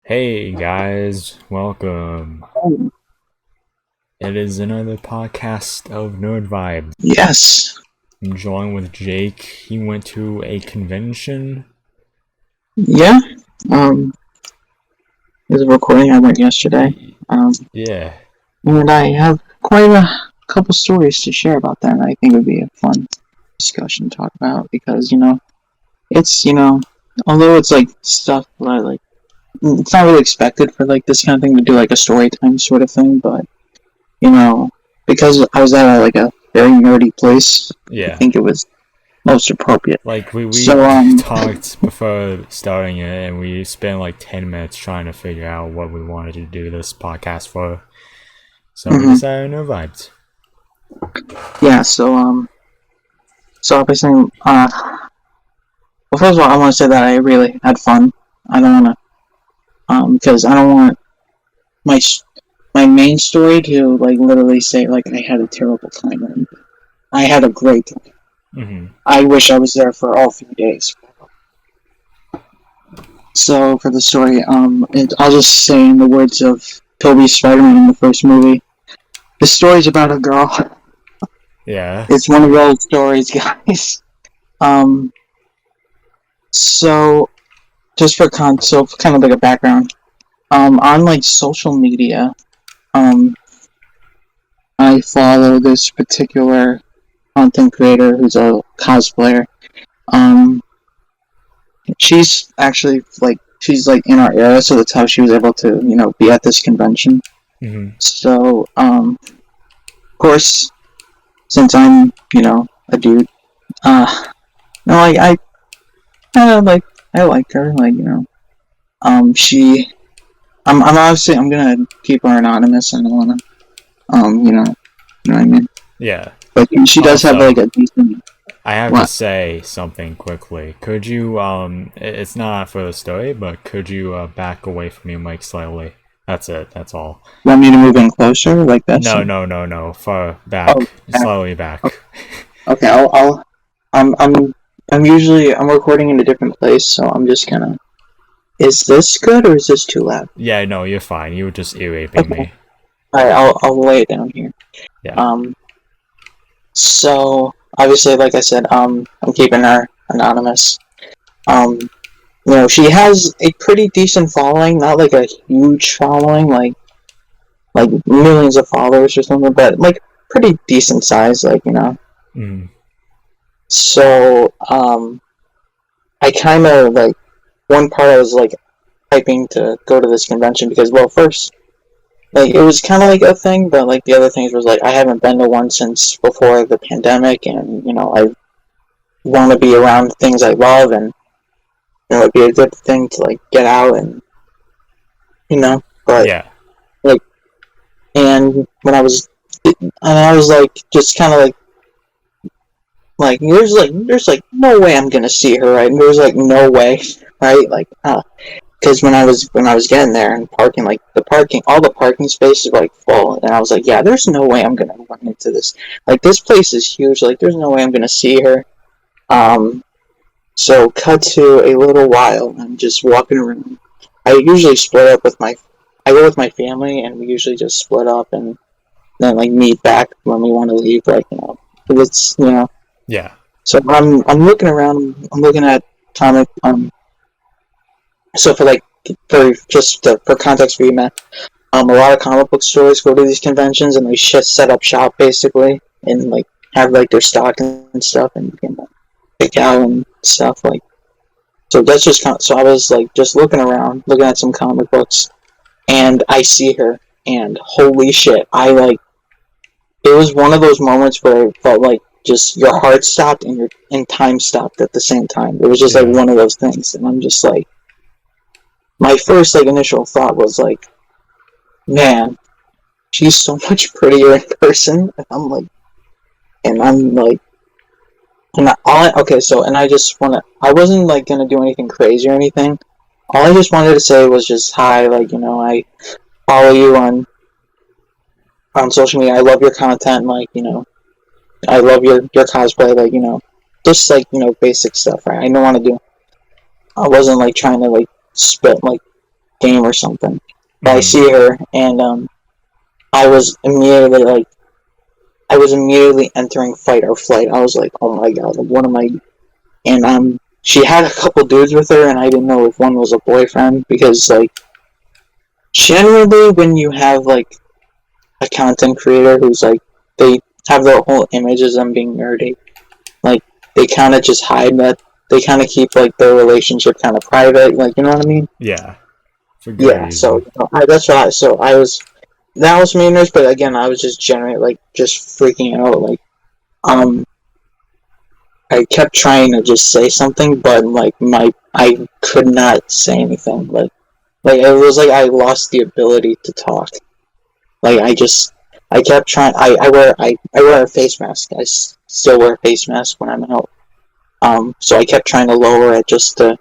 Hey guys, welcome. It is another podcast of Nerd Vibes. Yes. I'm joined with Jake. He went to a convention. Yeah. Um, there's a recording I went yesterday. Yeah. And I have quite a couple stories to share about that. And I think it would be a fun discussion to talk about because, it's, although it's like stuff that it's not really expected for like this kind of thing to do like a story time sort of thing, but, because I was at a very nerdy place, I Yeah. think it was most appropriate. Like we So, talked before starting it and we spent like 10 minutes trying to figure out what we wanted to do this podcast for. So we mhm. decided Nerd Vibes. Yeah, so obviously, well, first of all, I want to say that I really had fun. I don't want to, because I don't want my my main story to like literally say like I had a terrible time. I had a great time. Mm-hmm. I wish I was there for all 3 days. So for the story, I'll just say in the words of Toby Spider-Man in the first movie, the story's about a girl. Yeah. It's one of those stories, guys. Um, so just for so kind of like a background, on like social media, um, I follow this particular content creator who's a cosplayer. Um, she's actually she's like in our era, so that's how she was able to be at this convention. Mm-hmm. So of course, since I'm a dude, no, I like her, she. I'm obviously I'm gonna keep her anonymous. I don't wanna you know what I mean. Yeah. But she does have like Also, a decent. I have to What? say something quickly. Could you, it's not for the story, but could you back away from your mic slightly? That's it. That's all. Want me to move in closer like this? No, no, no, no. Far Oh, back. back. Slightly back. Okay. I'm. I'm. I'm recording in a different place, so I'm just gonna. Is this good or is this too loud? Yeah, no, you're fine. You were just ear-raping Okay. me. All right. I'll lay it down here. Yeah. Um. So obviously, like I said, I'm keeping her anonymous. Um. She has a pretty decent following, not like a huge following, like millions of followers or something, but like pretty. Size, Mm. So, I kind of like one part I was like hyping to go to this convention because, well, first, like it was kind of like a thing, but like the other things was like I haven't been to one since before the pandemic, and I want to be around things I love, and it'd be a good thing to like get out and but Yeah. like and I was like just kind of like there's like no way I'm gonna see her, right? And there was like no way, right? Because when I was getting there and parking, like all the parking spaces were like full, and I was like, yeah, there's no way I'm gonna run into this. Like this place is huge. Like there's no way I'm gonna see her. Um, so cut to a little while. I'm just walking around. I usually split up with my. I go with my family, and we usually just split up and then like meet back when we want to leave. Like 'cause it's Yeah. So I'm looking around. I'm looking at comic. So for context for you, Matt, a lot of comic book stores go to these conventions and they just set up shop basically and like have like their stock and stuff and you can pick out and stuff like. So that's just so I was like just looking around, looking at some comic books, and I see her, and holy shit, I like it was one of those moments where it felt like just your heart stopped and time stopped at the same time. It was just like Yeah. one of those things, and I'm just like, my first like initial thought was like, man, she's so much prettier in person. And I'm like, okay, so and I wasn't like gonna do anything crazy or anything. All I just wanted to say was just hi, I follow you on social media. I love your content, I love your cosplay, just like basic stuff, right? I don't want to do. I wasn't like trying to like spit like game or something. But I Mm. see her, and I was immediately entering fight or flight. I was like, oh my god, what am I? And she had a couple dudes with her, and I didn't know if one was a boyfriend because like generally when you have like a content creator who's like they have their whole image as them being nerdy, like they kind of just hide that. They kind of keep like their relationship kind of private, like you know what I mean? Yeah, for good Yeah. So reason. that's what I. So I was. That was me, but again, I was just generally like just freaking out. Like um, I kept trying to just say something, but like I could not say anything. Like it was like I lost the ability to talk. Like I kept trying. I wear a face mask. Still wear a face mask when I'm out. So I kept trying to lower it just to,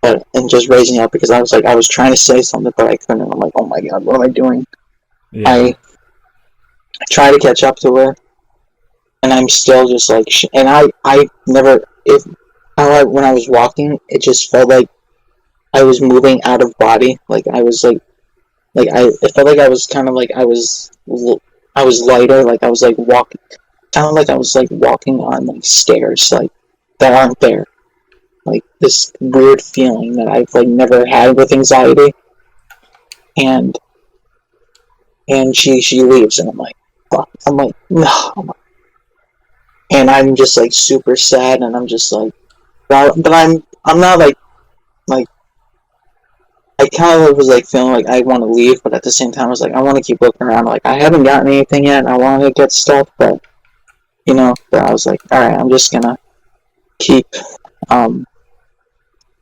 and just raising it up because I was trying to say something, but I couldn't. I'm like, oh my god, what am I doing? Yeah. I try to catch up to her, and I'm still just like, and I never if when I was walking, it just felt like I was moving out of body. Like I was like I it felt like I was kind of like I was lighter. Like I was like walking, kind of like I was like walking on like stairs like that aren't there. Like this weird feeling that I've like never had with anxiety, and she leaves, and I'm like, fuck. I'm like, no, and I'm just like super sad, and I'm just like, but I'm not like I kind of was like feeling like I want to leave, but at the same time I was like I want to keep looking around. Like I haven't gotten anything yet. And I want to get stuff, but but I was like, all right, I'm just gonna keep um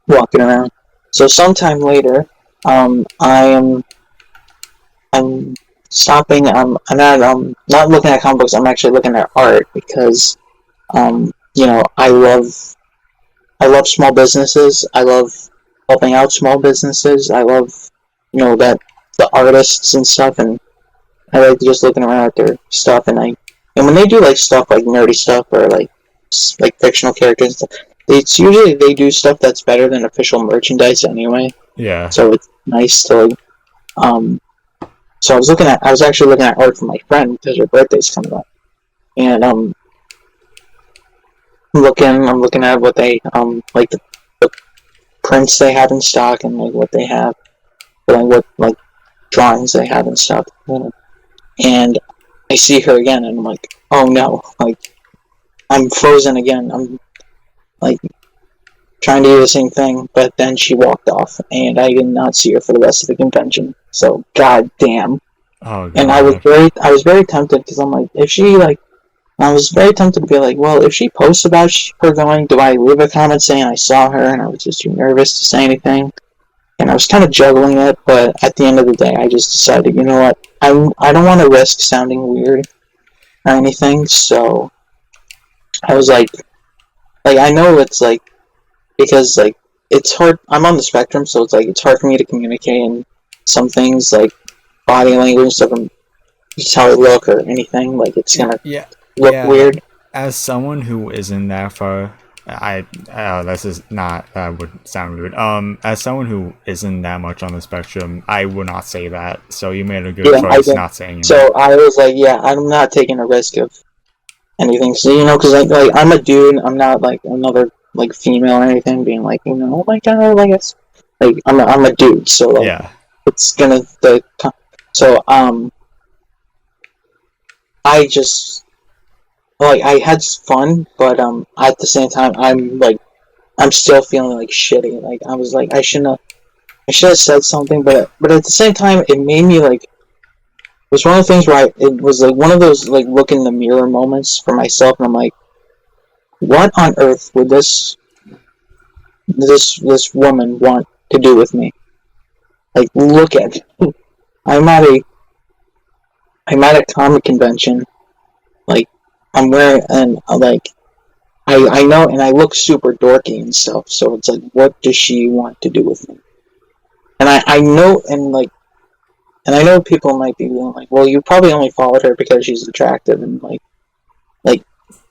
walking around. So sometime later, I'm stopping. I'm not looking at comic books. I'm actually looking at art because I love small businesses. I love helping out small businesses. I love that the artists and stuff, and I like just looking around at their stuff. And when they do like stuff like nerdy stuff or like fictional characters, and stuff, it's usually they do stuff that's better than official merchandise anyway. Yeah. So it's nice to um. So I was actually looking at art for my friend because her birthday's coming up, and I'm looking at what they like the prints they have in stock and like what they have, like what like drawings they have in stock. And I see her again, and I'm like, oh no, like I'm frozen again. I'm like trying to do the same thing, but then she walked off, and I did not see her for the rest of the convention. So god damn. Oh And god. I was very tempted because I'm like, if she like. I was very tempted to be like, well, if she posts about her going, do I leave a comment saying I saw her and I was just too nervous to say anything? And I was kind of juggling it, but at the end of the day, I just decided, you know what, I don't want to risk sounding weird or anything, so I was like I know it's like, because like, it's hard, I'm on the spectrum, so it's like, it's hard for me to communicate, and some things, like, body language and stuff, and how I look or anything, like, it's gonna Yeah. look Yeah. weird. As someone who isn't that far, this is not that would sound rude. As someone who isn't that much on the spectrum, I would not say that. So you made a good Yeah, I choice did. not saying it. So I was like, yeah, I'm not taking a risk of anything. So because I'm a dude. I'm not like another like female or anything. Being like, oh my god, like it's like I'm a dude. So like Yeah. it's gonna the so I just like I had fun, but at the same time I'm still feeling like shitty. Like I was like I should have said something, but at the same time it made me like. It was one of the things where it was like one of those like look in the mirror moments for myself, and I'm like, what on earth would this woman want to do with me? Like, look at me. I'm at a I'm at a comic convention. Like, I'm wearing and like I know, and I look super dorky and stuff. So it's like, what does she want to do with me? And I know, and I know people might be like, well, you probably only followed her because she's attractive, and like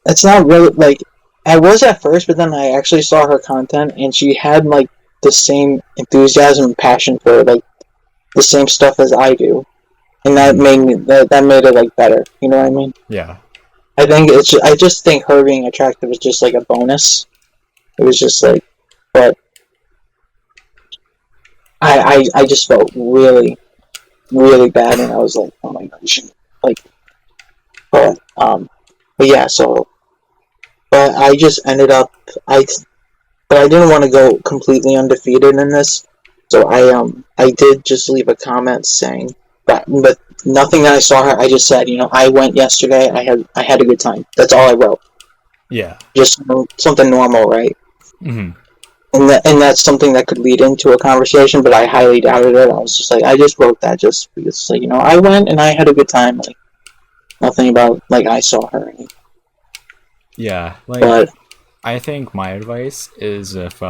that's not really like I was at first, but then I actually saw her content, and she had like the same enthusiasm and passion for like the same stuff as I do, and that Mhm. made me that made it like better. You know what I mean? Yeah. I just think her being attractive is just like a bonus. It was just like, but I just felt really really bad, and I was like, oh my gosh, like, but yeah, so but I just ended up I but I didn't want to go completely undefeated in this, so I did just leave a comment saying that, but nothing that I saw her. I just said, I went yesterday. I had a good time. That's all I wrote. Yeah. Just something normal, right? Hmm. And that's something that could lead into a conversation, but I highly doubted it. I was just like, I just wrote that just because, like, I went and I had a good time. Like, nothing about like I saw her. Yeah. Like, But I think my advice is if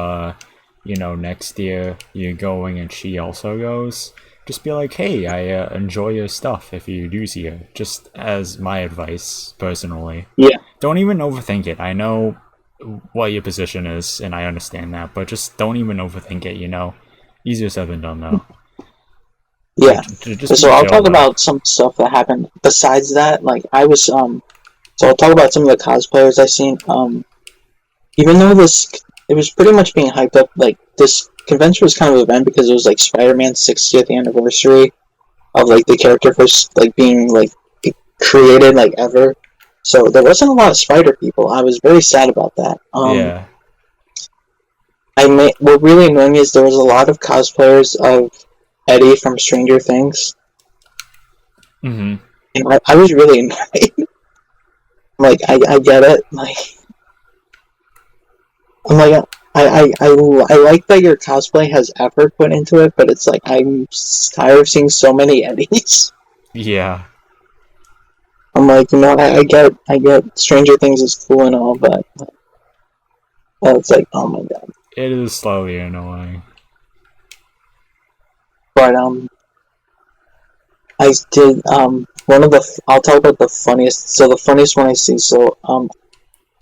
next year you're going and she also goes, just be like, hey, I enjoy your stuff if you do see her. Just as my advice personally. yeah, Don't even overthink it. I know what your position is, and I understand that, but just don't even overthink it. Easier said than done though. Like, yeah. just be So I'll chill talk though. about some stuff that happened besides that. Like I was So I'll talk about some of the cosplayers I seen. Even though it was pretty much being hyped up, like this convention was kind of an event because it was like Spider-Man's 60th anniversary of like the character first like being like created like ever. So there wasn't a lot of Spider people. I was very sad about that. Yeah. What really annoyed me is there was a lot of cosplayers of Eddie from Stranger Things, Hmm. and I was really annoyed. Like I get it. Like I'm like I like that your cosplay has effort put into it, but it's like I'm tired of seeing so many Eddies. Yeah. I'm like, what? I get Stranger Things is cool and all, but it's like, oh my god. It is slowly annoying. But I did one of the I'll talk about the funniest. So the funniest one I see. So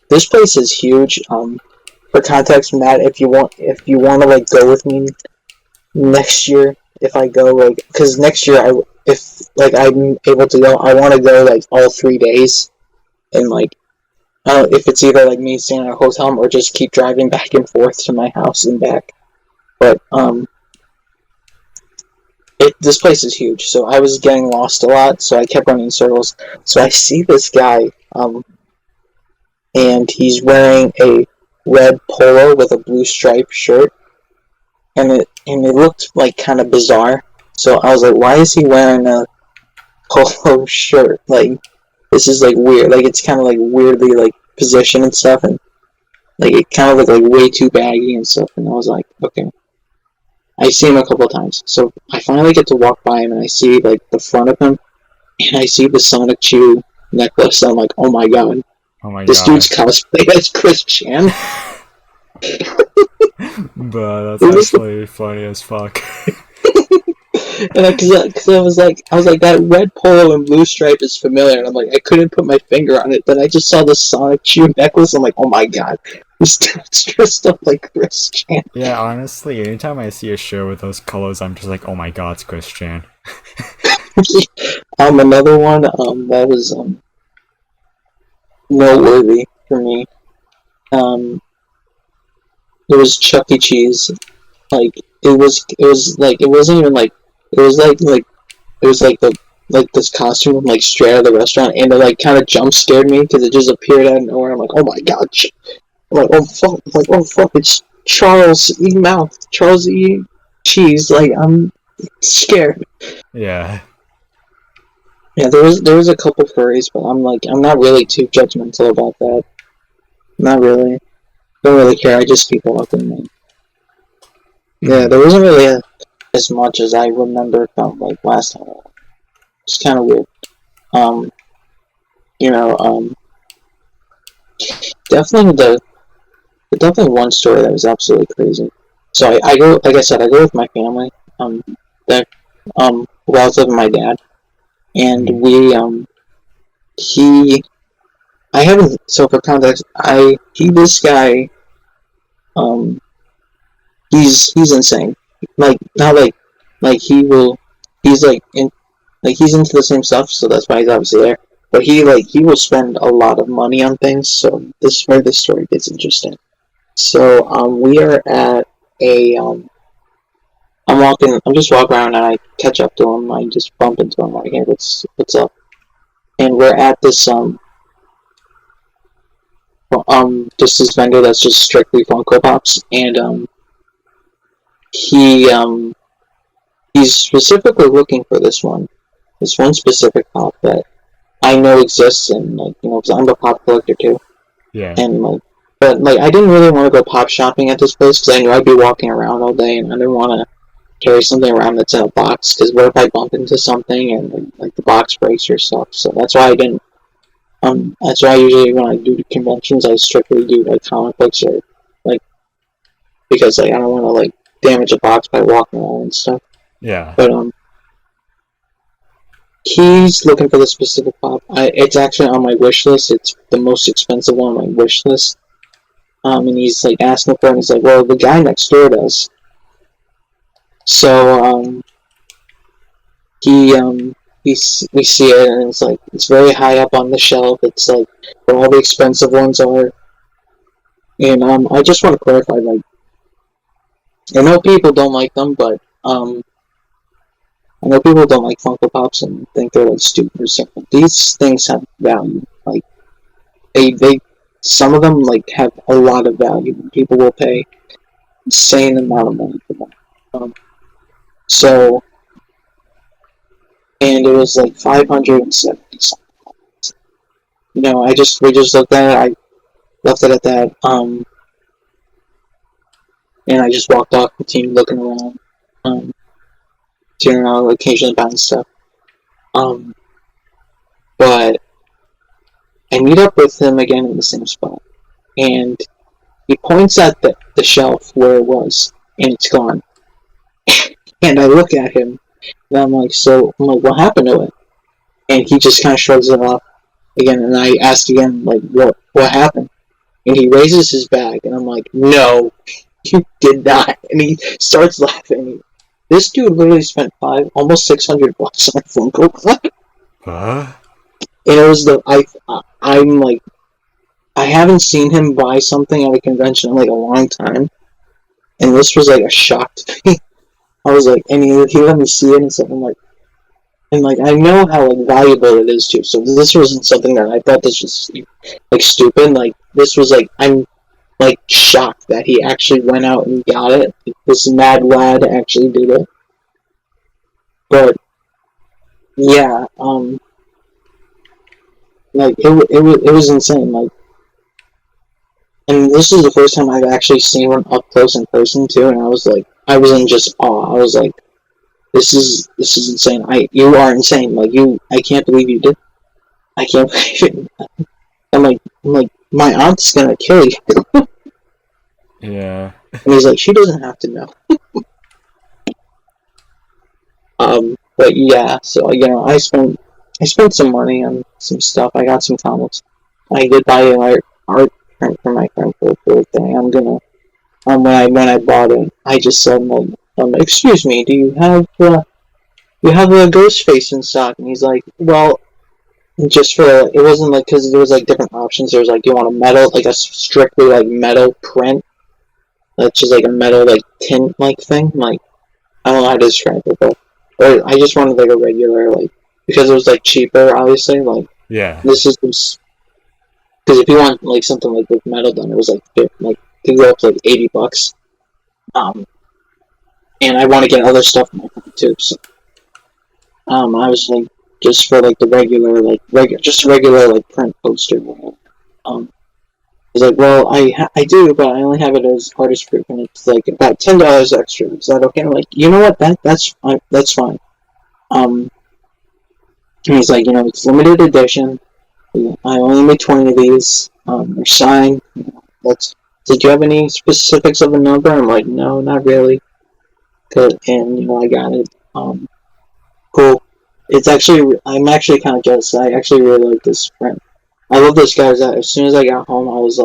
this place is huge. For context, Matt, if you want to like go with me next year, if I go like, because next year if like I'm able to go, I want to go like all 3 days, and like if it's either like me staying at a hotel room or just keep driving back and forth to my house and back. But this place is huge, so I was getting lost a lot, so I kept running in circles. So I see this guy, and he's wearing a red polo with a blue striped shirt, and it looked like kind of bizarre. So I was like, why is he wearing a polo shirt? Like, this is like weird. Like, it's kind of like weirdly like positioned and stuff, and like it kind of looked like way too baggy and stuff. And I was like, okay. I see him a couple of times, so I finally get to walk by him, and I see like the front of him, and I see the Sonic Chew necklace. I'm like, oh my god, Oh my this dude's god. cosplay as Chris Chan. But that's It was, actually funny as fuck. and because I was like that red polo and blue stripe is familiar, and I'm like I couldn't put my finger on it. Then I just saw the Sonic Chew necklace. I'm like, oh my god, this dude's dressed up like Chris Chan. Yeah, honestly, anytime I see a shirt with those colors, I'm just like, oh my god, it's Chris Chan. Another one that was noteworthy for me. Um, it was Chuck E. Cheese. Like it was like it wasn't even like it was like it was like this costume like straight out of the restaurant, and it like kind of jump scared me because it just appeared out of nowhere. I'm like, oh my god! I'm like, oh fuck! I'm like, oh fuck! It's Charles E. Mouth, Charles E. Cheese. Like I'm scared. Yeah. Yeah, there was a couple furries, but I'm not really too judgmental about that. Not really. Don't really care. I just keep walking. Man. Yeah, Hmm. there wasn't really as much as I remember from like last time. It's kind of weird. Um, you know, definitely definitely one story that was absolutely crazy. So I go, like I said, I go with my family. That relative of my dad, and Hmm. he, I haven't. So for context, I he this guy, um, he's insane. Like not like he will. He's he's into the same stuff, so that's why he's obviously there. But he will spend a lot of money on things. So this is where this story gets interesting. So we are at a I'm just walking around and I catch up to him. I just bump into him like, hey, what's up? And we're at this just this vendor that's just strictly Funko Pops, and he he's specifically looking for this one specific pop that I know exists, and because I'm a pop collector too, Yeah. and but I didn't really want to go pop shopping at this place because I knew I'd be walking around all day, and I didn't want to carry something around that's in a box because what if I bump into something and the box breaks or stuff? So that's why I didn't. That's why usually when I do conventions, I strictly do comic books or because I don't want to damage a box by walking around and stuff. Yeah. But he's looking for the specific pop. It's actually on my wish list. It's the most expensive one on my wish list. And he's asking for it. And he's like, well, the guy next door does. So we see it, and it's very high up on the shelf. It's where all the expensive ones are. And I just want to clarify, I know people don't like them, but I know people don't like Funko Pops and think they're stupid or something. These things have value. They some of them have a lot of value. People will pay insane amount of money for them. So, and it was 570 something. We just looked at it. I left it at that. And I just walked off, continued looking around, turning around, occasionally buying stuff. But I meet up with him again in the same spot, and he points at the shelf where it was, and it's gone. And I look at him, and I'm like, what happened to it? And he just kind of shrugs it off again, and I asked again, what happened? And he raises his bag, and I'm like, no, you did not. And he starts laughing. This dude literally spent almost $600 on Funko Pop. Huh? And it was I haven't seen him buy something at a convention in a long time, and this was a shock to me. I was and he let me see it, and stuff. And I know how valuable it is too. So this wasn't something that I thought this was stupid. This was I'm shocked that he actually went out and got it. This mad lad actually did it. But yeah, it was insane. And this is the first time I've actually seen one up close in person too, and I was in just awe. I was this is insane. You are insane. I can't believe you did. I can't believe it. I'm my aunt's gonna kill you. Yeah. And he's she doesn't have to know. But yeah, so I spent some money on some stuff. I got some comics. I did buy an art print for my friend for his birthday. I'm gonna when I bought it, I just said excuse me, do you have a ghost face in stock? And he's like, well, just for it wasn't because there was different options. There was do you want a metal a strictly metal print that's just a metal tint thing. I don't know how to describe it, but I just wanted a regular because it was cheaper, obviously. Yeah. This is because if you want something with metal done, it was could go up to $80. And I want to get other stuff in my phone too. So I was just for the regular just a regular print poster. I was well, I do, but I only have it as artist proof, and it's about $10 extra. Is that okay? I'm you know what? That's fine. That's fine. And he's it's limited edition. I only made 20 of these. They're signed. Did you have any specifics of a number? I'm no, not really. And I got it. Cool. I'm actually kind of jealous. I actually really like this print. I love this guy. As soon as I got home, I was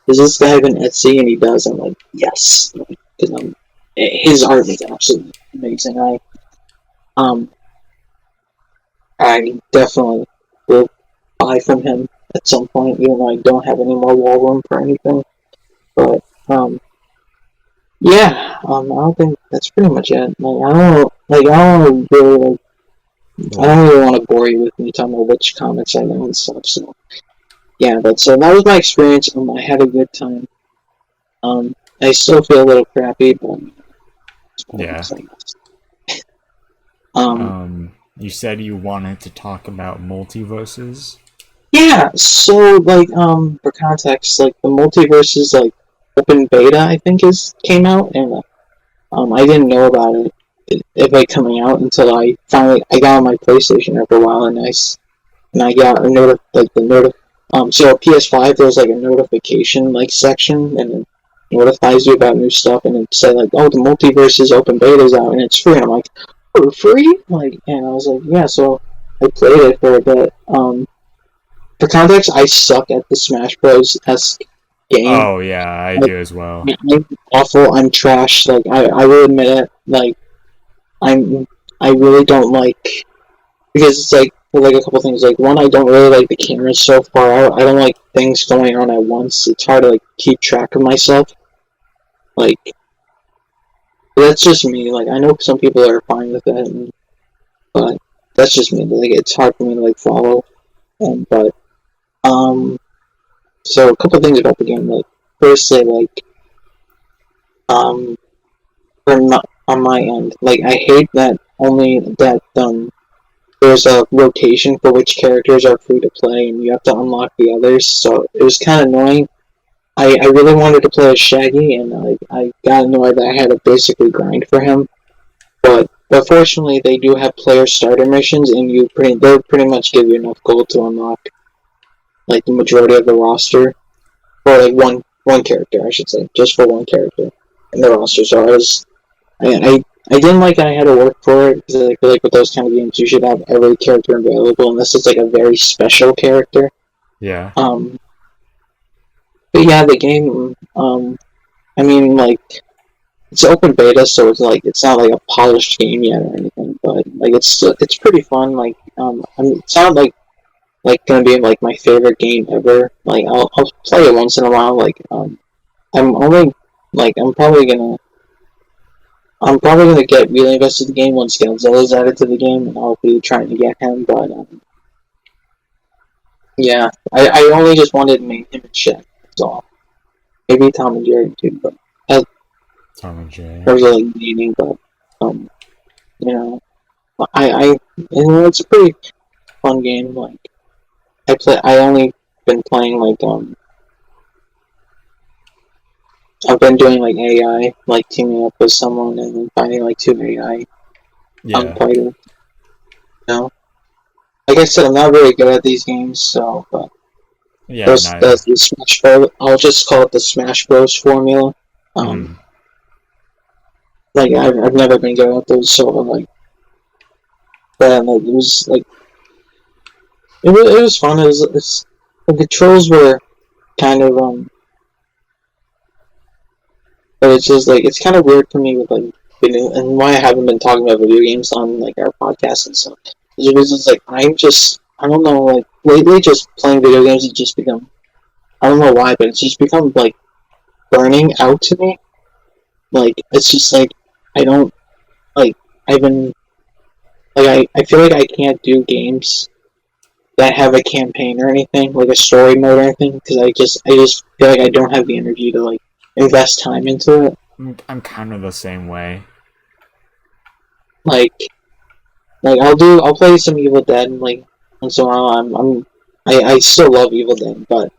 does this guy have an Etsy? And he does. I'm yes. because his art is absolutely amazing. Um, I definitely will buy from him at some point, even though I don't have any more wall room for anything. But yeah, I don't think that's pretty much it. I don't really like, I Well, don't really want to bore you with me talking about which comics I know and stuff. So yeah, but so that was my experience. I had a good time. I still feel a little crappy, but it's what it yeah. is, I guess. Um, You said you wanted to talk about multiverses. yeah. So like, for context, like the multiverse is like open beta, I think is came out, and I didn't know about it like coming out until I got on my PlayStation after a while, and I got a so PS5 there's like a notification like section, and it notifies you about new stuff, and it said like, oh, the multiverse is open beta's out and it's free, and I'm like, for free? Like, and I was like, yeah, so I played it for a bit. For context, I suck at the Smash Bros. esque game. Oh yeah, I Like, do as well. I'm awful. I'm trash. Like, I will admit it. Like, I'm I really don't like, because it's like, well, like a couple things. Like, one, I don't really like the cameras so far out. I don't like things going on at once. It's hard to like keep track of myself. Like, that's just me. Like, I know some people are fine with it, but that's just me. Like, it's hard for me to like follow. But um, so a couple things about the game. Like, firstly, like um, on my end, like I hate that only that there's a rotation for which characters are free to play, and you have to unlock the others. So it was kind of annoying. I really wanted to play as Shaggy, and I got annoyed that I had to basically grind for him. But fortunately, they do have player starter missions, and they'll pretty much give you enough gold to unlock like the majority of the roster, or like one character, I should say, just for one character in the roster. So I didn't like that I had to work for it, because I feel like with those kind of games, you should have every character available unless it's like a very special character. Yeah. Um, but yeah, the game. I mean, like, it's open beta, so it's not like a polished game yet or anything. But like, it's pretty fun. Like, it's not like gonna be like my favorite game ever. Like, I'll play it once in a while. Like, I'm only like I'm probably gonna get really invested in the game once Godzilla's added to the game, and I'll be trying to get him. But yeah, I only just wanted to make him and Shaq. That's all. Maybe Tom and Jerry too, but as Tom and Jerry. terms of like meaning, but um, you know, it's a pretty fun game. Like, I only been playing like I've been doing like AI, like teaming up with someone and then finding like two AI Yeah. fighters. You know, like I said, I'm not very good at these games, so but Yeah. those Neither. the Smash Bros. I'll just call it the Smash Bros. Formula. Um, Mm. like I've never been good at those, so like, but like, it was like it was fun. The controls were kind of but it's just like it's kind of weird for me with like video, and why I haven't been talking about video games on like our podcast and stuff. It was just like I don't know, like lately just playing video games has just become, I don't know why, but it's just become like burning out to me. Like, it's just like I don't like I've been like I feel like I can't do games that have a campaign or anything, like a story mode or anything, because I just feel like I don't have the energy to like invest time into it. I'm kind of the same way. Like I'll play some Evil Dead, and like once in a while I still love Evil Dead, but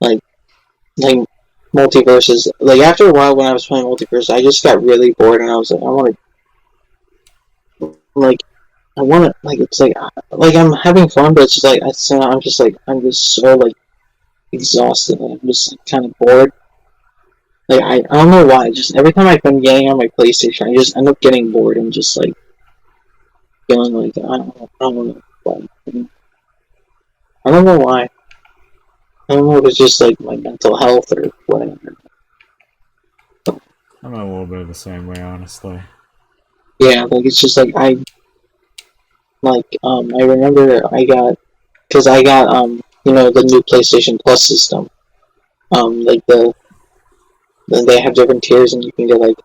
like like multiverses, like after a while when I was playing multiverse, I just got really bored, and I was like, like I want to like it's like I'm having fun, but it's just like I'm just so like exhausted. I'm just like, kind of bored. Like I don't know why. Just every time I've been getting on my PlayStation, I just end up getting bored and just like feeling like I don't know why. I don't know why. I don't know if it's just like my mental health or whatever. I'm a little bit of the same way, honestly. Yeah, like it's just like I remember I got the new PlayStation Plus system. Like then they have different tiers and you can get like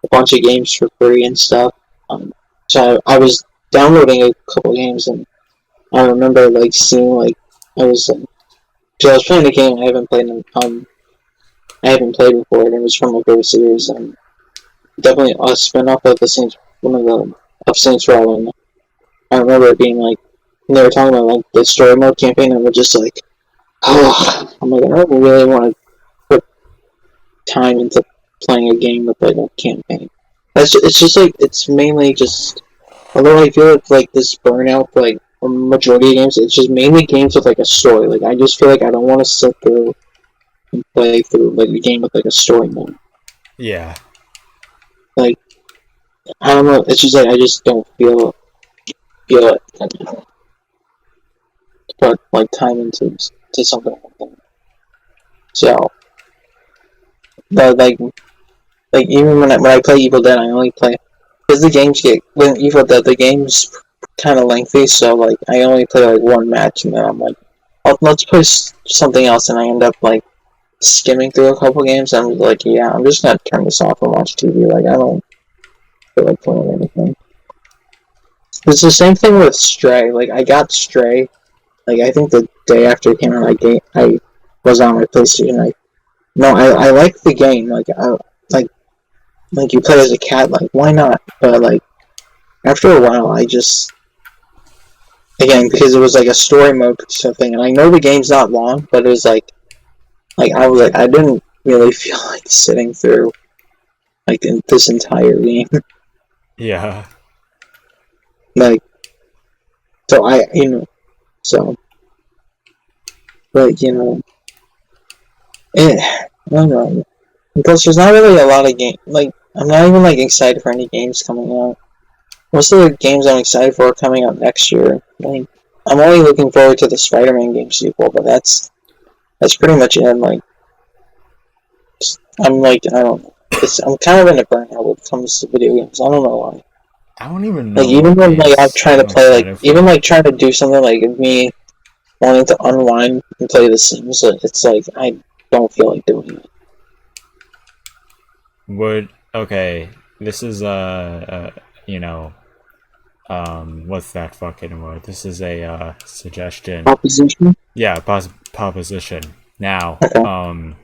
a bunch of games for free and stuff. So I was downloading a couple games and I remember like seeing like I was so I was playing a game I haven't played before and it was from like a series and definitely a spin off of the Saints one of the of Saints Row and I remember it being like they were talking about like the story mode campaign and we're just like I'm like I don't really want to put time into playing a game with like a campaign. It's just like it's mainly just although I feel it's like this burnout for like a majority of games, it's just mainly games with like a story. Like I just feel like I don't want to sit through and play through like a game with like a story mode. Yeah. Like I don't know, it's just like I just don't feel it to put like time into to something like that. So but like even when I play Evil Dead, I only play because the games get when Evil Dead the game's kind of lengthy, so like I only play like one match and then I'm like, oh, let's play something else, and I end up like skimming through a couple games. And I'm like, yeah, I'm just gonna turn this off and watch TV. Like I don't feel like playing anything. It's the same thing with Stray. Like I got Stray. Like I think the day after it came out, I was on my PlayStation. I like the game. Like like you play as a cat. Like why not? But like after a while, I just again because it was like a story mode sort of thing, and I know the game's not long, but it was like I was like I didn't really feel like sitting through like this entire game. Yeah. Like so so but I don't know. Because there's not really a lot of game like I'm not even like excited for any games coming out. Most of the games I'm excited for are coming out next year. Like I'm only looking forward to the Spider-Man game sequel, but that's pretty much it. Like I'm like I don't know. I'm kind of in a burnout when it comes to video games. I don't know why. I don't even Like know even what when like I'm games trying to I'm play like excited even for. like trying to do something like me wanting to unwind and play The Sims, it's like I don't feel like doing it. Would okay. This is you know what's that fucking word? This is a suggestion. Opposition? Yeah, proposition. Now, Okay.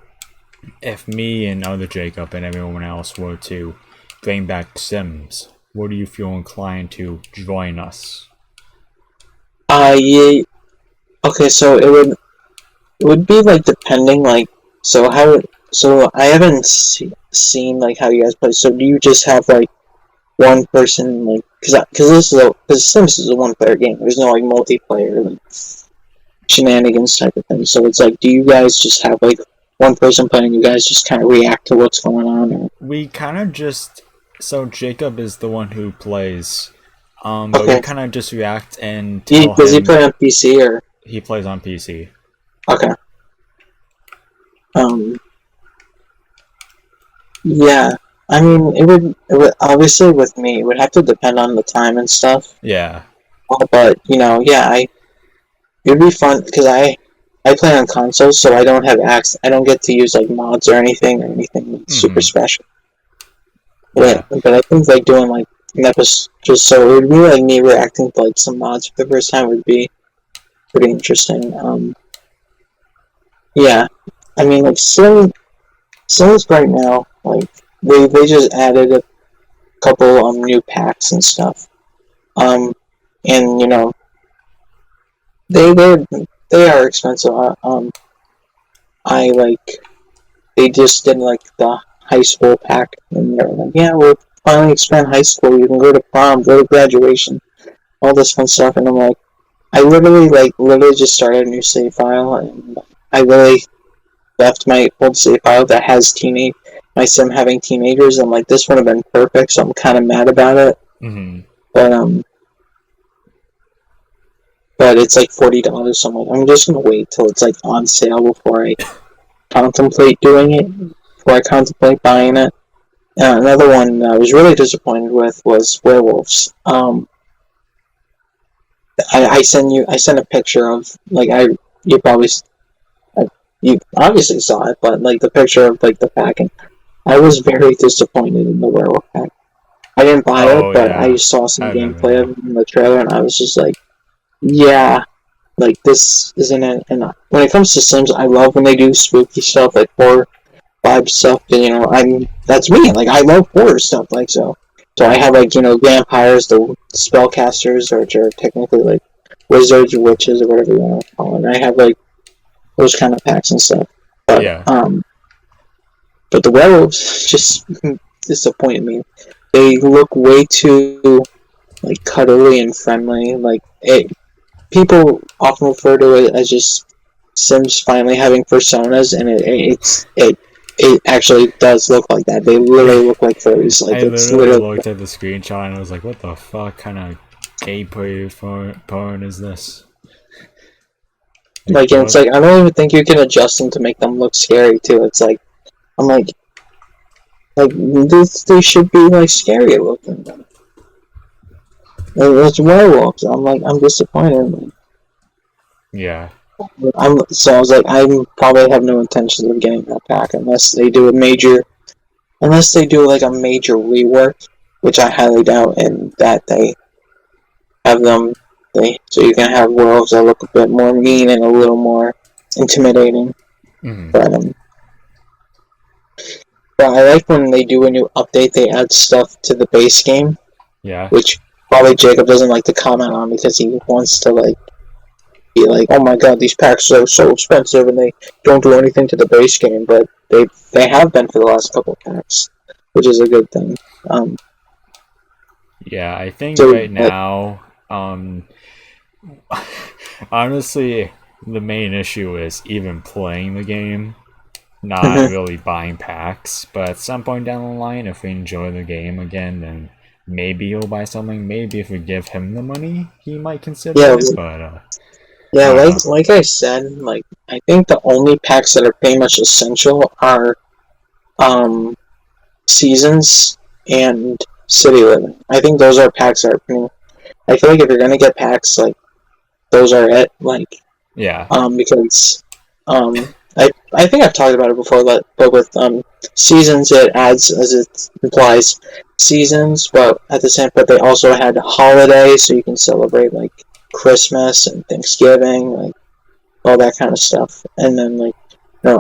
if me and other Jacob and everyone else were to bring back Sims, would you feel inclined to join us? Yeah. Okay, so it would be like depending like so I haven't seen like how you guys play. So do you just have like one person like because Sims is a one player game. There's no like multiplayer like shenanigans type of thing. So it's like, do you guys just have like one person playing? You guys just kind of react to what's going on, or We kind of just so Jacob is the one who plays, but we okay? kind of just react and tell Does he him play on PC or he plays on PC. okay? Um, yeah. I mean, it would obviously with me, it would have to depend on the time and stuff. Yeah. But yeah, it'd be fun because I play on consoles, so I don't have access. I don't get to use like mods or anything super Hmm. special. Yeah. But I think like doing like an episode, just so it would be like me reacting to like some mods for the first time would be pretty interesting. Yeah, I mean like Sims right now, like they just added a couple new packs and stuff. Um, and they they are expensive. I like they just did like the high school pack, and they're like, yeah, we'll finally expand high school. You can go to prom, go to graduation, all this fun stuff. And I'm like, I literally just started a new save file, and I literally left my old save file that has my sim having teenagers. I'm like, this would have been perfect, so I'm kind of mad about it. Hmm. But but it's like $40. So I'm like, I'm just gonna wait till it's like on sale before I contemplate doing it. Before I contemplate buying it. Another one I was really disappointed with was werewolves. I sent a picture of like you probably you obviously saw it, but like the picture of like the pack, and I was very disappointed in the werewolf pack. I didn't buy it, Oh but I yeah, saw I some remember gameplay of now. it in the trailer, and I was just like, yeah, like this isn't it. And when it comes to Sims, I love when they do spooky stuff, like horror vibe stuff. And, that's me. Like I love horror stuff, like so. So I have like vampires, the spellcasters, which are technically like wizards or witches or whatever you want to call it. And I have like those kind of packs and stuff. But Yeah, but the werewolves just disappointed me. They look way too like cuddly and friendly. Like people often refer to it as just Sims finally having personas, and it actually does look like that. They literally look like furries. Like I it's literally literally looked at the screenshot and I was like, "What the fuck kind of gameplay porn is this?" Like like, and it's what? like I don't even think you can adjust them to make them look scary too. It's like I'm like they should be like scary looking. It's werewolves. I'm disappointed. Yeah, So I was like I probably have no intentions of getting that pack unless they do like a major rework, which I highly doubt, and that they have them so you can have werewolves that look a bit more mean and a little more intimidating. hmm, But but I like when they do a new update, they add stuff to the base game, yeah. which probably Jacob doesn't like to comment on because he wants to like be like, oh my god, these packs are so expensive and they don't do anything to the base game, but they have been for the last couple of packs, which is a good thing. Um, Yeah, I think so right now, honestly, the main issue is even playing the game, not mhm. really buying packs. But at some point down the line, if we enjoy the game again, then maybe he'll buy something. Maybe if we give him the money, he might consider Yeah, it. But yeah, I don't know. like I said, like I think the only packs that are pretty much essential are um seasons and city living. I think those are packs that are pretty. I feel like if you're gonna get packs, like those are it. Like Yeah, because I think I've talked about it before, but with seasons it adds as it implies seasons, but at the same but they also had holidays, so you can celebrate like Christmas and Thanksgiving, like all that kind of stuff. And then like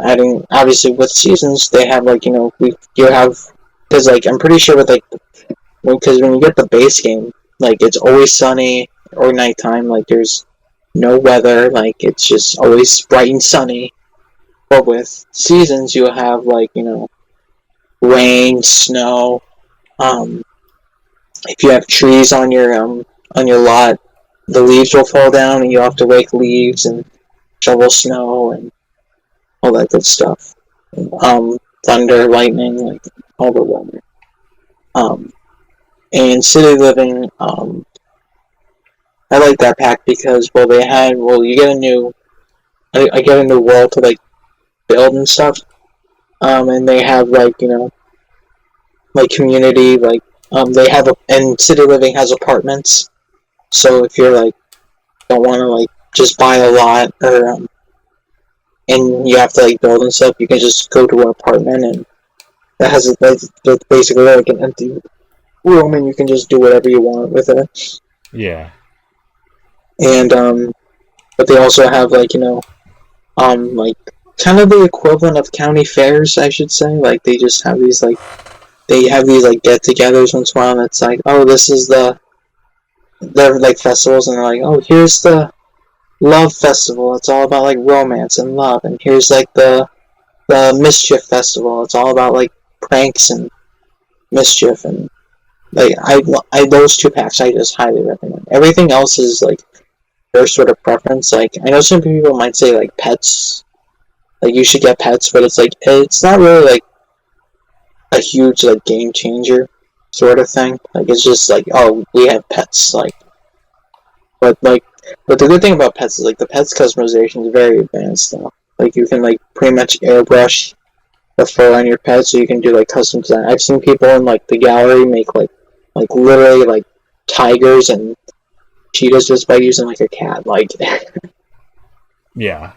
adding obviously with seasons they have like you have because like I'm pretty sure with like because when you get the base game like it's always sunny or nighttime, like there's no weather, like it's just always bright and sunny. But with seasons you have like rain, snow. Um, if you have trees on your lot, the leaves will fall down and you have to rake leaves and shovel snow and all that good stuff. Thunder, lightning, like all the weather. Um, and city living, I like that pack because you get a new I get a new world to like build and stuff. And they have like like community they have and city living has apartments. So if you're like don't want to like just buy a lot or and you have to like build and stuff, you can just go to an apartment and that has that's basically like an empty room and you can just do whatever you want with it. yeah, And but they also have like like kind of the equivalent of county fairs, I should say. Like they just have these like they have these like get-togethers once in a while. And it's like, oh, this is they're like festivals, and they're like, oh, here's the love festival. It's all about like romance and love, and here's like the mischief festival. It's all about like pranks and mischief and like I those two packs I just highly recommend. Everything else is like their sort of preference. Like I know some people might say like pets, like you should get pets, but it's not really like a huge like game changer sort of thing. Like it's just like oh we have pets but like but the good thing about pets is like the pets customization is very advanced now. Like you can like pretty much airbrush the fur on your pet, so you can do like custom design. I've seen people in like the gallery make like literally like tigers and cheetahs just by using like a cat. Like Yeah.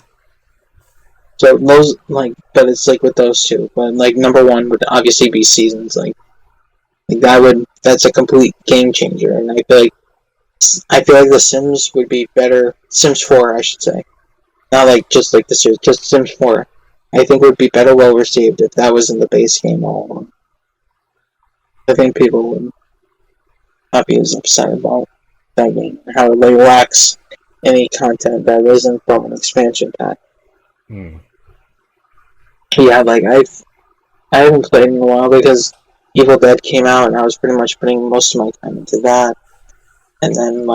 so those like, but it's like with those two. But like number one would obviously be seasons. Like that's a complete game changer, and I feel like The Sims would be better. Sims 4, I should say. Not like just like the series, just Sims 4. I think would be better well received if that was in the base game all along. I think people would not be as upset about that game and how it lacks any content that isn't from an expansion pack. Yeah, like I haven't played in a while because Evil Dead came out and I was pretty much putting most of my time into that. And then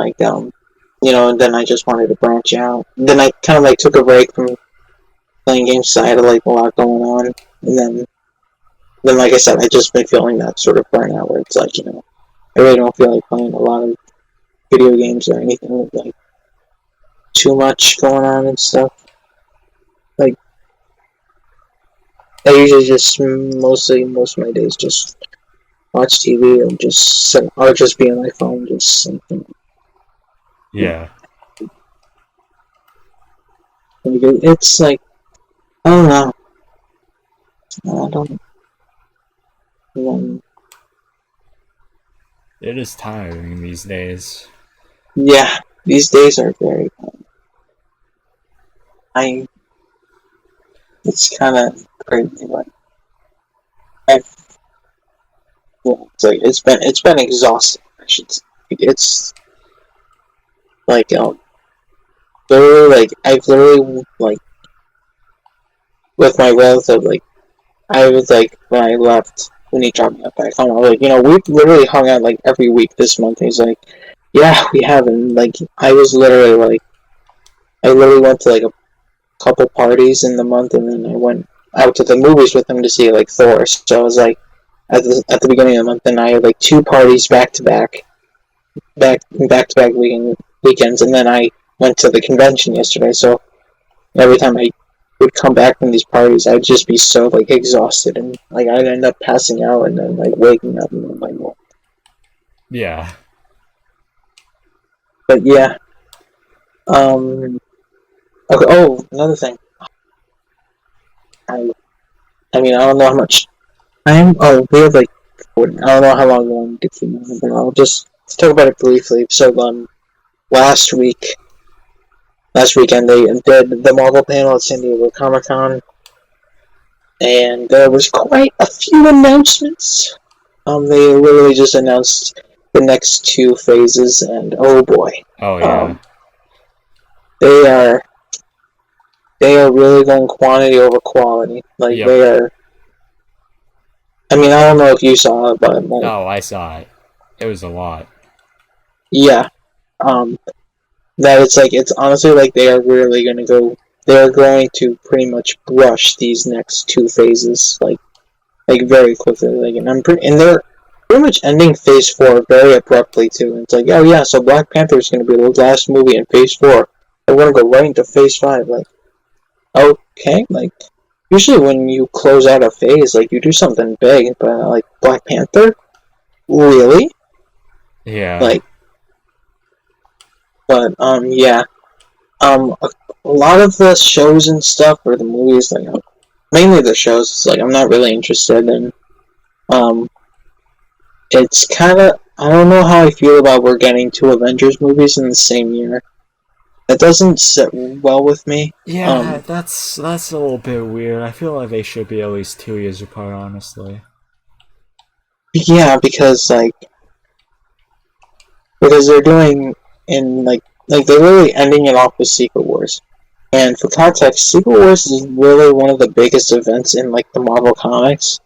and then I just wanted to branch out. And then I kind of like took a break from playing games, so I had like a lot going on. And then like I said, I just been feeling that sort of burnout where it's like, I really don't feel like playing a lot of video games or anything with like too much going on and stuff. Like I usually just most of my days just watch TV or just be on my phone, just something. Yeah. It's like I don't know. I don't. It is tiring these days. Yeah, these days are very. It's kind of crazy. Like it's been exhausting. I should say. It's like literally like I've literally like with my relative like I was like when I left when he dropped me off I found out like we've literally hung out like every week this month. And he's like, yeah, we haven't. Like I literally went to like a couple parties in the month, and then I went out to the movies with him to see like Thor. So I was like at the beginning of the month, and I had like two parties back to back weekends, and then I went to the convention yesterday. So every time I would come back from these parties, I'd just be so like exhausted, and like I'd end up passing out and then like waking up and I'm like, well. Yeah. But yeah. Okay. Oh, another thing. I mean, I don't know how much time. Oh, we have like. I don't know how long we want to keep on, but I'll just talk about it briefly. So, last weekend they did the Marvel panel at San Diego Comic-Con, and there was quite a few announcements. They literally just announced the next two phases, and oh boy. Oh yeah. They are really going quantity over quality. Like Yep. they are. I mean, I don't know if you saw it, but like, Oh, I saw it. It was a lot. yeah. That it's honestly like they are really gonna go. They are going to pretty much rush these next two phases like very quickly. Like, and they're pretty much ending Phase 4 very abruptly too. And it's like, oh yeah, so Black Panther is gonna be the last movie in Phase 4. We're gonna go right into Phase 5. Like, okay, like usually when you close out a phase, like you do something big, but like Black Panther, really? Yeah. Like, but yeah, a lot of the shows and stuff or the movies, like mainly the shows, it's like I'm not really interested in. It's kind of I don't know how I feel about we're getting two Avengers movies in the same year. That doesn't sit well with me. Yeah, that's a little bit weird. I feel like they should be at least 2 years apart, honestly. Yeah, because they're doing in they're really ending it off with Secret Wars. And for context, Secret Wars is really one of the biggest events in like the Marvel comics,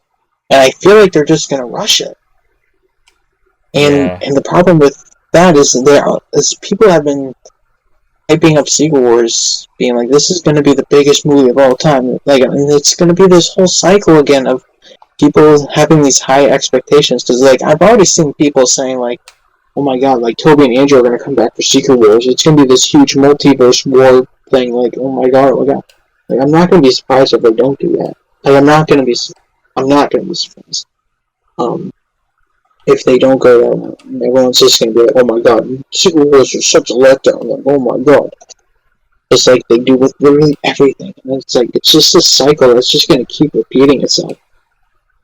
and I feel like they're just gonna rush it. And the problem with that is people have been hyping up Secret Wars, being like, this is going to be the biggest movie of all time. Like, and it's going to be this whole cycle again of people having these high expectations. Because, like, I've already seen people saying, like, oh my god, like, Toby and Andrew are going to come back for Secret Wars. It's going to be this huge multiverse war thing. Like, oh my god, like, I'm not going to be surprised if they don't do that. Like, I'm not gonna be surprised. Um, if they don't go that route, and everyone's just gonna be like, oh my god, Secret Wars are such a letdown. Like, oh my god. Just like they do with literally everything. And it's like, it's just a cycle that's just gonna keep repeating itself.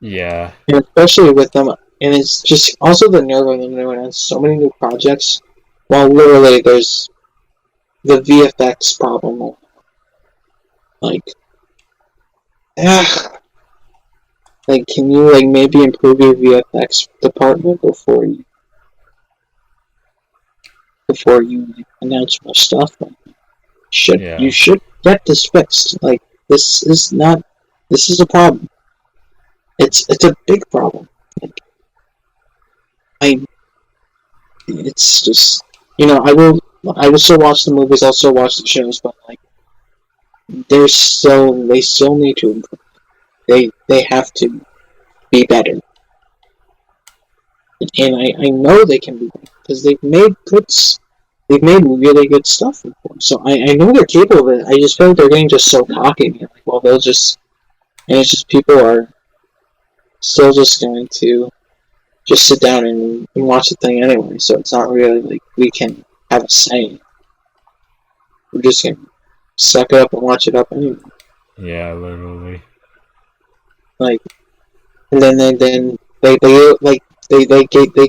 Yeah. And especially with them, and it's just also the nerve of them doing so many new projects, while literally there's the VFX problem. Like, ah, like, can you like maybe improve your VFX department before you like, announce more stuff? Like, you Yeah. should get this fixed. Like, this is not this is a problem. It's a big problem. Like, I it's just I will still watch the movies. I'll still watch the shows, but like they still need to improve. They have to be better, and I know they can be better because they've made really good stuff before. So I know they're capable of it. I just feel like they're getting just so cocky. And like, well, they'll just and it's just people are still just going to just sit down and watch the thing anyway. So it's not really like we can have a say. We're just gonna suck it up and watch it up anyway. Yeah, literally. Like, and they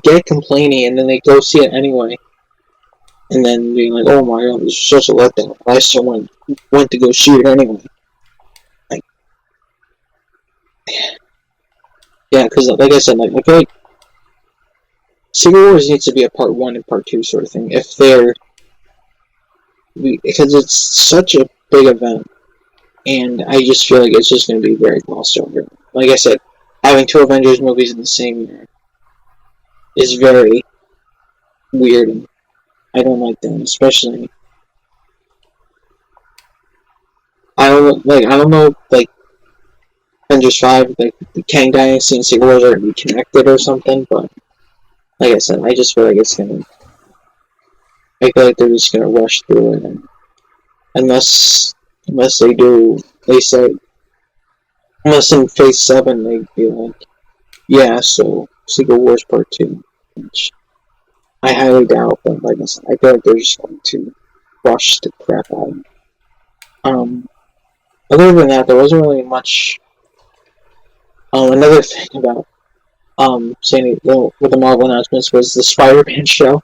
get complaining, and then they go see it anyway, and then being like, "Oh my god, this is such a letdown." I still went to go see it anyway. Like, yeah, because like I said, like I feel like Secret Wars needs to be a part one and part two sort of thing. If they're because it's such a big event, and I just feel like it's just going to be very glossed over. Like I said, having two Avengers movies in the same year is very weird, and I don't like that, especially. I don't know like Avengers 5, like the Kang Dynasty and Secret Wars are going to be connected or something, but like I said, I just feel like I feel like they're just gonna rush through it, and unless they do, they say, unless in Phase 7 they be like, yeah, so Secret Wars Part 2, which I highly doubt, but like I said, I feel like they're just going to rush the crap out of it. Um, Other than that, there wasn't really much. Another thing about saying with the Marvel announcements was the Spider-Man show,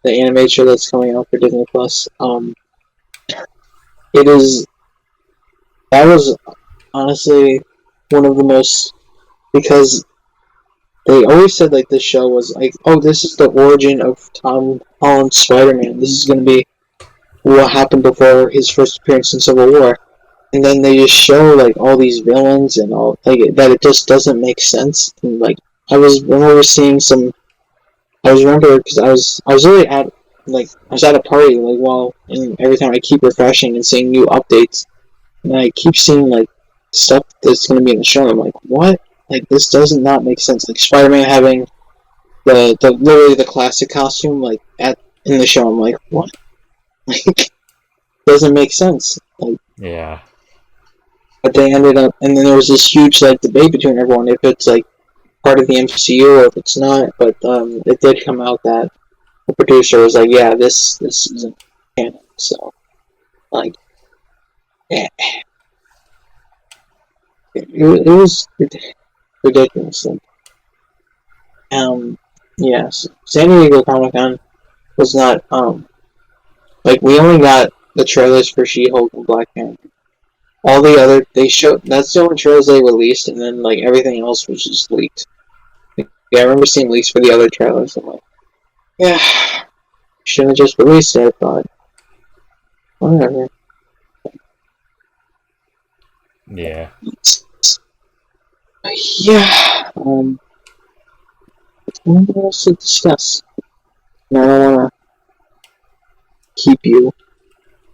the animated show that's coming out for Disney Plus. It is that was honestly one of the most because they always said like this show was like, oh, this is the origin of Tom Holland's Spider-Man. This is gonna be what happened before his first appearance in Civil War, and then they just show like all these villains and all like that. It just doesn't make sense. And like remember seeing some. I was remember because I was really at like I was at a party like while and every time I keep refreshing and seeing new updates, and I keep seeing like stuff that's going to be in the show. I'm like, what? Like this does not make sense. Like Spider-Man having the literally the classic costume like at in the show. I'm like, what? Like doesn't make sense. Like, Yeah. but they ended up, and then there was this huge like debate between everyone if it's like part of the MCU or if it's not. But it did come out that the producer was like, yeah, this isn't canon. So like, yeah, it was ridiculous. Like, yes, San Diego Comic Con was not like we only got the trailers for She-Hulk and Black Panther. All the other they showed that's the only trailers they released, and then like everything else was just leaked. Like, yeah, I remember seeing leaks for the other trailers. I'm like, yeah, shouldn't have just released it, but whatever. Yeah. Yeah, what else to discuss? And I don't want to keep you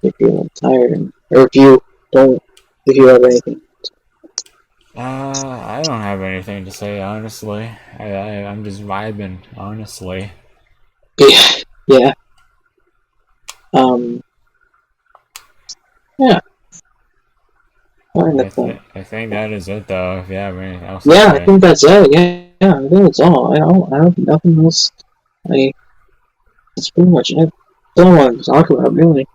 if you're tired, or if you don't, if you have anything. I don't have anything to say, honestly. I'm just vibing, honestly. Yeah, yeah, um, yeah. kind of thing. I think that is it though. If you have anything else to Yeah, I say. think that's it. Yeah, I think that's all. I have nothing else. That's pretty much it. That's all I wanted to talk about, really.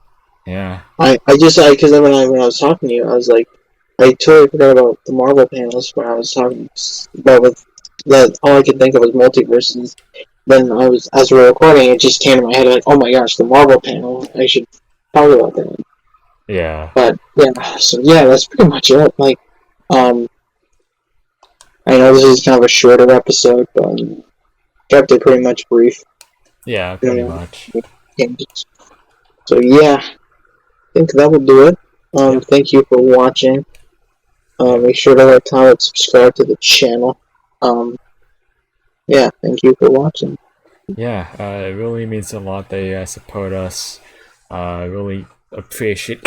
Yeah. I just because then when I was talking to you, I was like, I totally forgot about the Marvel panels when I was talking about with that. All I could think of was multiverses. Then as we were recording, it just came to my head like, oh my gosh, the Marvel panel. I should talk about that. Yeah. But yeah, so yeah, that's pretty much it. Like, um, I know this is kind of a shorter episode, but kept it pretty much brief. Yeah, You pretty know, much. so yeah, I think that would do it. Yep. Thank you for watching. Yep. Make sure to like, comment, subscribe to the channel. Um, yeah, thank you for watching. Yeah, it really means a lot that you guys support us. I really appreciate